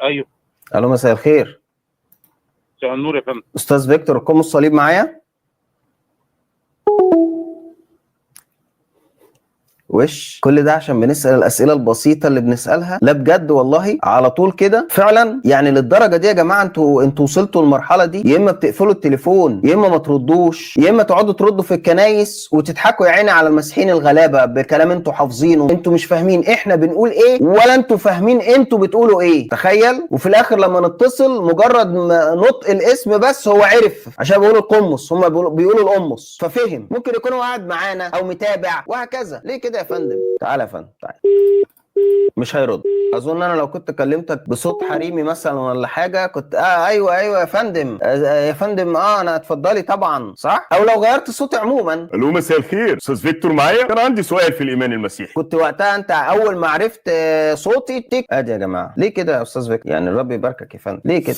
ايوه. الو مساء الخير. مساء النور يا فندم. استاذ فيكتور قم الصليب معايا. وش كل ده عشان بنسأل الأسئلة البسيطة اللي بنسألها؟ لا بجد والله على طول كده فعلا يعني للدرجة دي يا جماعة؟ انتوا وصلتوا المرحلة دي؟ يا إما بتقفلوا التليفون يا إما ما تردوش يا إما تقعدوا تردوا في الكنايس وتضحكوا يا عيني على المسيحيين الغلابة بكلام انتوا حافظينه. انتوا مش فاهمين احنا بنقول ايه ولا انتوا فاهمين انتوا بتقولوا ايه. تخيل. وفي الآخر لما نتصل مجرد نطق الاسم بس هو عرف عشان بيقولوا القمص، هم بيقولوا القمص ففهم. ممكن يكون هو قاعد معانا أو متابع وهكذا. ليه كده يا فندم؟ تعالى يا فندم تعالى. مش هيرد. اظن انا لو كنت كلمتك بصوت حريمي مثلا ولا حاجه كنت ايوه يا فندم يا فندم انا اتفضلي طبعا صح. او لو غيرت صوتي عموما. الو مساء الخير، استاذ فيكتور معايا؟ كان عندي سؤال في الايمان المسيحي. كنت وقتها انت اول ما عرفت صوتي ادي يا جماعه. ليه كده يا استاذ فيكتور؟ يعني الرب يباركك يا فندم. ليه كده؟